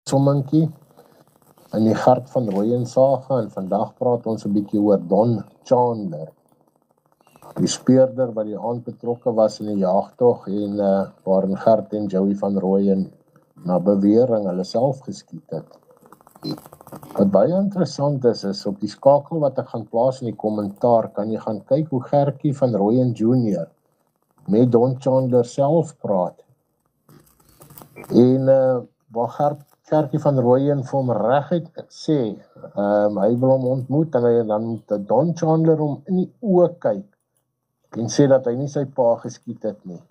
somminkie in die Gert van Rooyen saga en vandag praat ons 'n bietjie oor Don Chandler. Die speurder wat die aand betrokke was in die jaagtog en waarin Gert en Joey van Rooyen na bewering hulle self geskiet het. Wat baie interessant is op die skakel wat ek gaan plaas in die kommentaar, kan jy gaan kyk hoe Gertjie van Rooyen Jr. met Don Chandler self praat. En waar Gertjie van Rooyen vir hom reguit sê, hy wil hom ontmoet en dan moet Don Chandler hom in die oë kyk en sê dat hy nie sy pa geskiet het nie.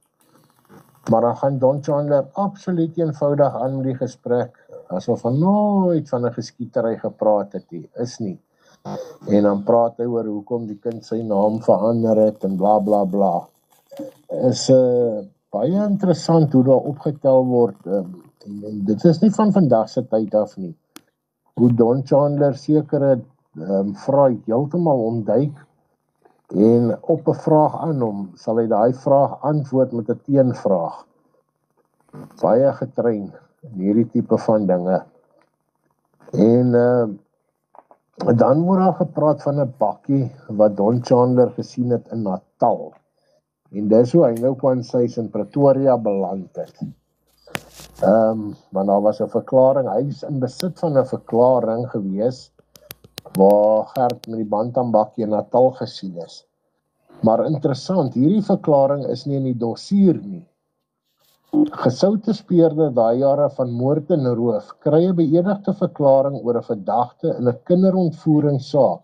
Maar dan gaan Don Chandler absoluut eenvoudig aan die gesprek, asof hy nooit van 'n geskietery gepraat het nie, is nie. En dan praat hy oor hoekom die kind sy naam verander het en bla bla bla. Is baie interessant hoe daar opgetel word, en dit is nie van vandag se tyd af nie, hoe Don Chandler sekere vrae heeltemal ontduik, en op 'n vraag aan hom, sal hy daai vraag antwoord met 'n teenvraag. Baie getrein in hierdie tipe van dinge. En dan word daar gepraat van 'n bakkie wat Don Chandler gesien het in Natal. En dis hoe hy nou Kwanshuis in Pretoria beland het. Maar daar was 'n verklaring, hy is in besit van 'n verklaring gewees, waar Gert met die Bantam-bakkie in Natal gesien is. Maar interessant, hierdie verklaring is nie in die dossier nie. Gesoute speurder daai jare van moord en roof, kry 'n beëdigde verklaring oor 'n verdagte in 'n kinderontvoeringssaak.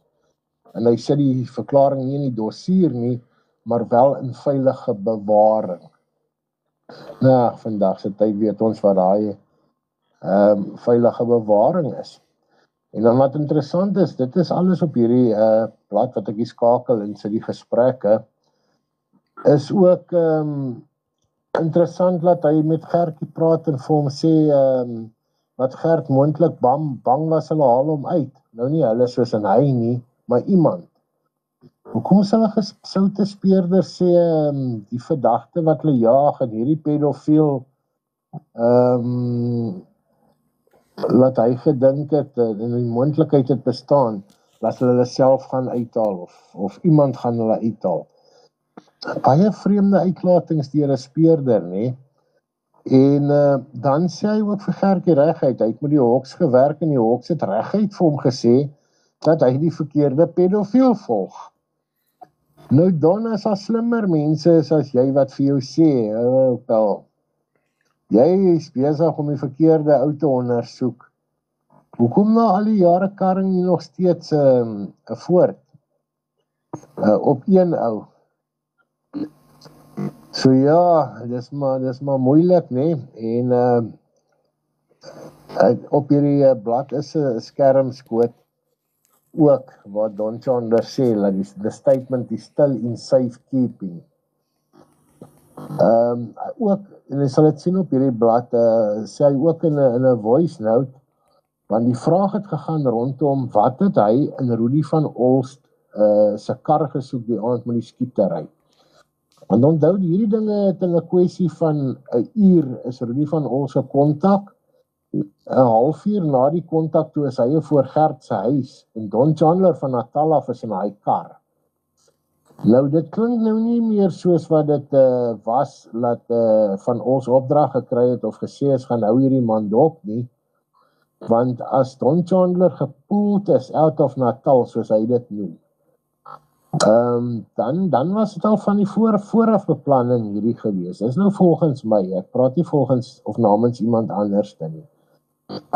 En hy sit die verklaring nie in die dossier nie, maar wel in veilige bewaring. Nou, vandag se tyd weet ons wat daai veilige bewaring is. En dan wat interessant is, dit is alles op hierdie blad wat ek hier skakel en sit die gesprekke, is ook interessant dat hy met Gertjie praat en vir hom sê dat Gert moontlik bang was hulle haal hom uit. Nou nie hulle soos in hy nie, maar iemand. Hoekom sal 'n gesoute speurder sê die verdagte wat hulle jaag en hierdie pedofiel wat hy gedink het en die moontlikheid het bestaan, dat hulle self gaan uithaal of iemand gaan hulle uithaal. Baie vreemde uitlatings deur 'n speurder, nê? En dan sê hy ook vir Gertjie reguit, hy het met die Hawks gewerk en die Hawks het reguit vir hom gesê dat hy die verkeerde pedofiel volg. Nou Don, as daar slimmer mense is as jy wat vir jou sê, wel, jy is besig om die verkeerde ou te ondersoek. Hoekom na al die jare karring jy nog steeds voort op een ou? So ja, dis maar moeilik, né? En op hierdie blad is 'n skermskoot ook waar Don Chandler sê dat the statement is still in safekeeping. Ook, en jy sal dit sien op hierdie blad, sê hy ook in 'n voice note, want die vraag het gegaan rondom wat het hy in Rudy van Olst se kar gesoek die aand met die skietery. Want onthou, hierdie dinge het in 'n kwessie van 'n uur is Rudy van Olst se kontak. 'n halfuur na die kontak toe is hy voor Gert se huis en Don Chandler van Natal af is in hy kar. Nou dit klink nou nie meer soos wat dit was dat van ons opdrag gekry het of gesê is gaan hou hierdie man dop nie. Want as Don Chandler gepoeld is out of Natal soos hy dit noem, dan was dit al van die voorafbeplanning hierdie gewees. Dis nou volgens my, ek praat nie volgens of namens iemand anders nie.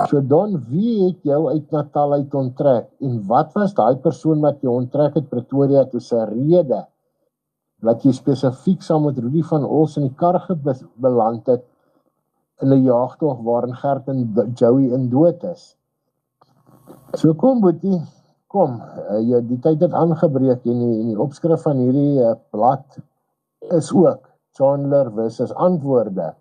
So Don, wie het jou uit Natal uit onttrek en wat was daai persoon wat jou onttrek het Pretoria toe se rede dat jy spesifiek saam met Rudy van Olst in die kar beland het in 'n jaagtog waarin Gert en Joey in dood is? So kom Boetie, kom, die tyd het aangebreek en die opskrif van hierdie blad is ook Chandler versus antwoorde.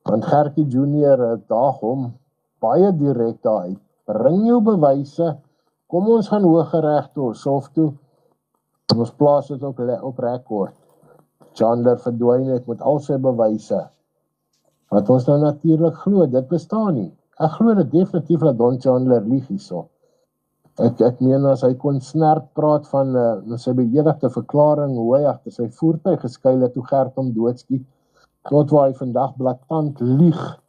Want Gertjie Junior daag hom baie direk daaruit. Bring jou bewyse, kom ons gaan Hooggereg toe, Hof toe, ons plaas dit op rekord. Chandler verdwyn het met al sy bewyse. Wat ons nou natuurlik glo, dit bestaan nie. ek glo dit definitief dat Don Chandler lieg hierso. Ek meen as hy kon snert praat van sy beëdigde verklaring hoe hy agter sy voertuig geskuil het toe Gert hom doodskiet, tot waar hy vandag blaatant lieg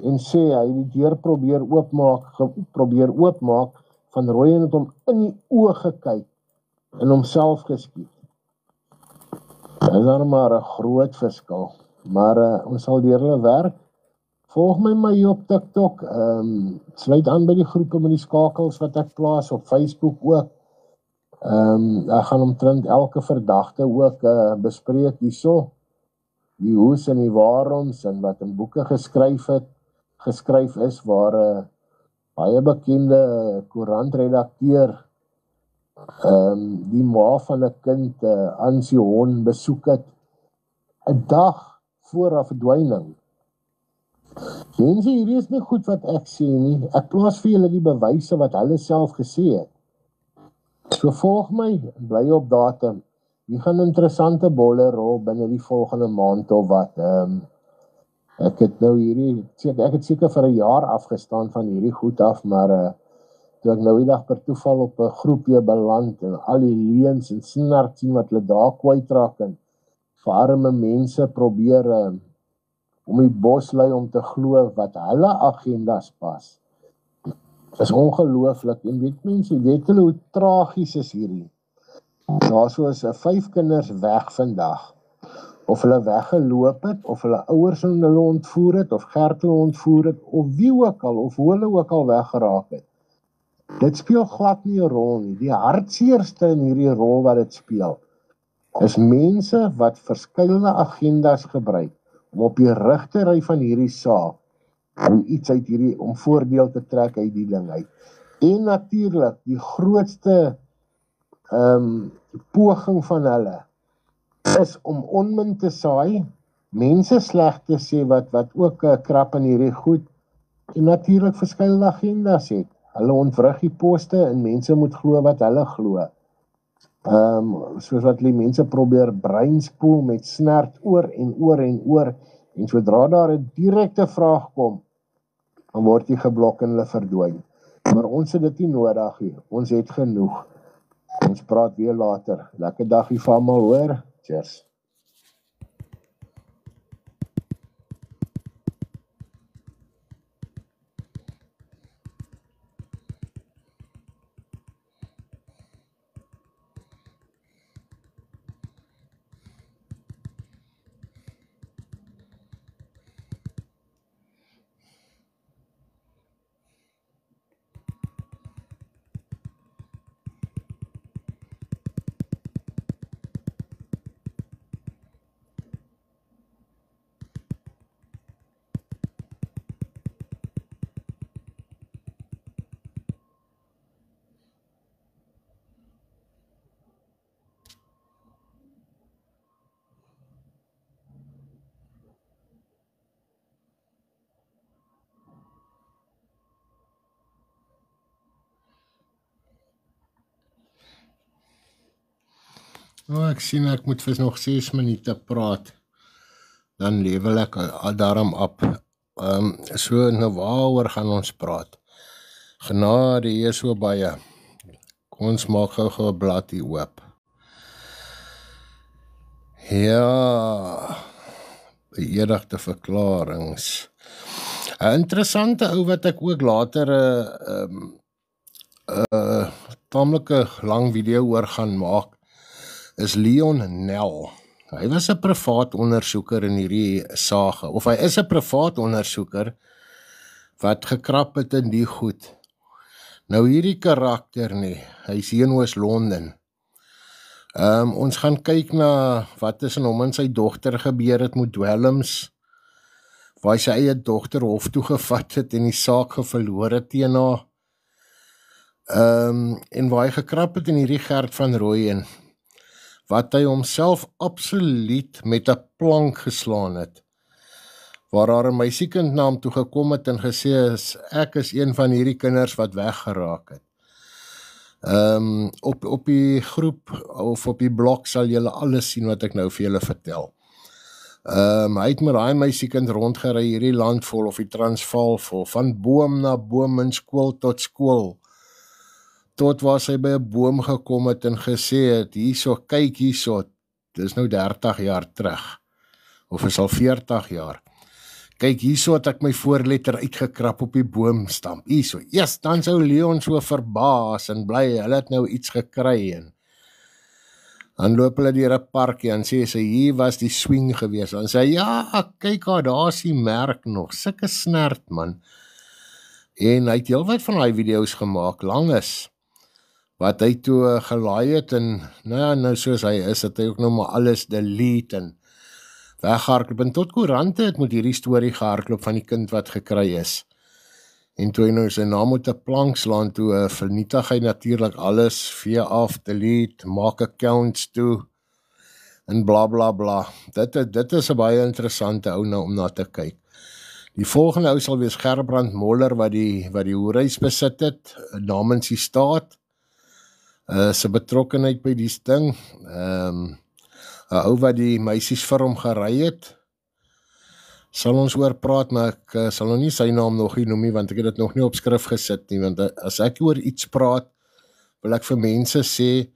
en sê hy het die deur probeer oopmaak, Van Rooyen het hom in die oë gekyk en homself geskiet. Dit is dan maar 'n groot verskil, maar ons sal deur hulle werk. Volg my op TikTok, sluit aan by die groepe met die skakels wat ek plaas op Facebook ook. Ek gaan omtrent elke verdagte ook bespreek hierso, die hoes en die waaroms en wat in boeke geskryf is, waar baie bekende koerantredakteur die ma van 'n kind, Ansie Hon, besoek het 'n dag voor haar verdwyning. Mense, hierdie is nie goed wat ek sê nie. Ek plaas vir julle die bewyse wat hulle self gesê het. So volg my, bly op datum. Hier gaan interessante bolle rol binne die volgende maand of wat. Ek het nou ek het seker vir 'n jaar afgestaan van hierdie goed af, maar toe ek nou die dag per toeval op 'n groepie beland en al die leuns en snert sien wat hulle daar kwytraak en vir arme mense probeer om die bos lei om te glo wat hulle agendas pas. Dit is ongelooflik en weet julle hoe tragies is hierdie. Daar soos 5 kinders weg vandag, of hulle weggeloop het, of hulle ouers hulle ontvoer het, of Gert hulle ontvoer het, of wie ook al, of hoe hulle ook al weggeraak het. Dit speel glad nie 'n rol nie. Die hartseerste in hierdie rol wat dit speel, is mense wat verskillende agendas gebruik, om op die rug te ry van hierdie saak, om voordeel te trek uit die ding uit. En natuurlik, die grootste poging van hulle, is om onmin te saai, mense sleg te sê wat ook krap in hierdie goed, en natuurlik verskillende agendas het. Hulle ontwrig die poste en mense moet glo wat hulle glo. Soos wat die mense probeer breinspoel met snert oor en oor en oor, en sodra daar 'n direkte vraag kom, dan word jy geblok en hulle verdwyn. Maar ons het dit nie nodig hier, ons het genoeg. Ons praat weer later. Lekker dag hier vir almal, hoor. Cheers. Ek sien ek moet vir nog 6 minute praat. Dan level ek daarom op. So nou waaroor gaan ons praat? Genade, hier is so baie. Kom ons maak gou 'n blaadjie oop. Ja, beëdigde verklaringe. 'n Interessante ou wat ek ook later 'n tamelike lang video oor gaan maak, is Leon Nel. Hy was 'n privaat ondersoeker in hierdie saak, of hy is 'n privaat ondersoeker wat gekrap het in die goed. Nou hierdie karakter nie, hy is hier in Oos-London. Ons gaan kyk na wat is in hom en sy dogter gebeur het met dwelms, waar hy sy eie dogter hof toe gevat het en die saak verloor het teen haar. En waar hy gekrap het in hierdie Gert Van Rooyen, wat hy homself absoluut met 'n plank geslaan het, waar haar 'n meisiekind na hom toe gekom het en gesê is, ek is een van hierdie kinders wat weggeraak het. Op die groep of op die blog sal julle alles sien wat ek nou vir julle vertel. Hy het met daai meisiekind rondgery hierdie land vol of die Transvaal vol, van boom na boom en skool tot skool. Tot waar sy by 'n boom gekom het en gesê het, hierso, kyk hierso, dis nou 30 jaar terug, of is al 40 jaar. Kyk, hierso het ek my voorletter uitgekrap op die boomstam, hierso. Yes, dan sou Leon so verbaas en bly, hulle het nou iets gekry en dan loop hulle deur 'n parkie en sê sy, hier was die swing gewees. En sê, ja, kyk daar is die merk nog, sulke snert man. En hy het heelwat van daai video's gemaak, langes, wat hy toe gelaai het en, nou soos hy is, het hy ook nou maar alles delete en weghardloop. En tot koerante het met hierdie storie gehardloop van die kind wat gekry is. En toe hy nou sy naam met 'n plank slaan, toe vernietig hy natuurlik alles, vee af, delete, maak accounts toe, en bla bla bla. Dit is 'n baie interessante ou nou om na te kyk. Die volgende ou sal wees Gerbrand Moller, wat die hoerhuis besit het, namens die staat, sy betrokkenheid by die ding, 'n ou wat die meisies vir hom gery het, sal ons oor praat, maar ek sal nog nie sy naam nog nie noem nie, want ek het dit nog nie op skrif gesit nie, want as ek oor iets praat, wil ek vir mense sê,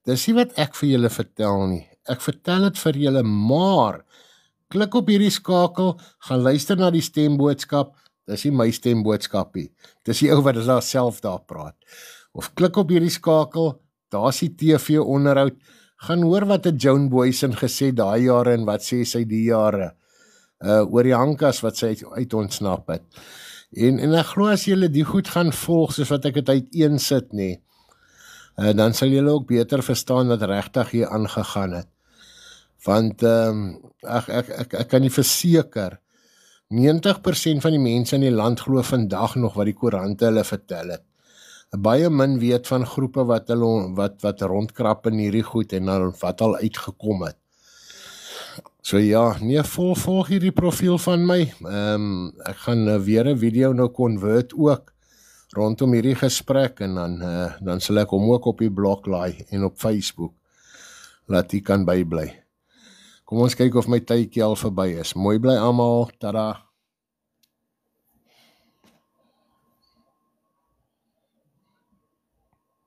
dis nie wat ek vir julle vertel nie, ek vertel dit vir julle, maar, klik op hierdie skakel, gaan luister na die stemboodskap, dis nie my stemboodskap nie, dis die ou wat daar self daar praat, of klik op hierdie skakel, daar is die TV onderhoud, gaan hoor wat het Joan Boysen gesê daai jare en wat sê sy die jare, oor die hankas wat sy uit ontsnap het. En ek glo as julle die goed gaan volg, soos wat ek het uiteensit nie, dan sal julle ook beter verstaan wat regtig hier aangegaan het. Want ek kan nie verseker, 90% van die mense in die land glo vandag nog wat die koerante hulle vertel het. Baie min weet van groepe wat rondkrap in hierdie goed en dan wat al uitgekom het. So ja, nee, volg hierdie profiel van my. Ek gaan weer 'n video nou convert ook rondom hierdie gesprek en dan sal ek hom ook op die blog laai en op Facebook laat hy kan bybly. Kom ons kyk of my tydjie al verby is. Mooi bly almal, tada!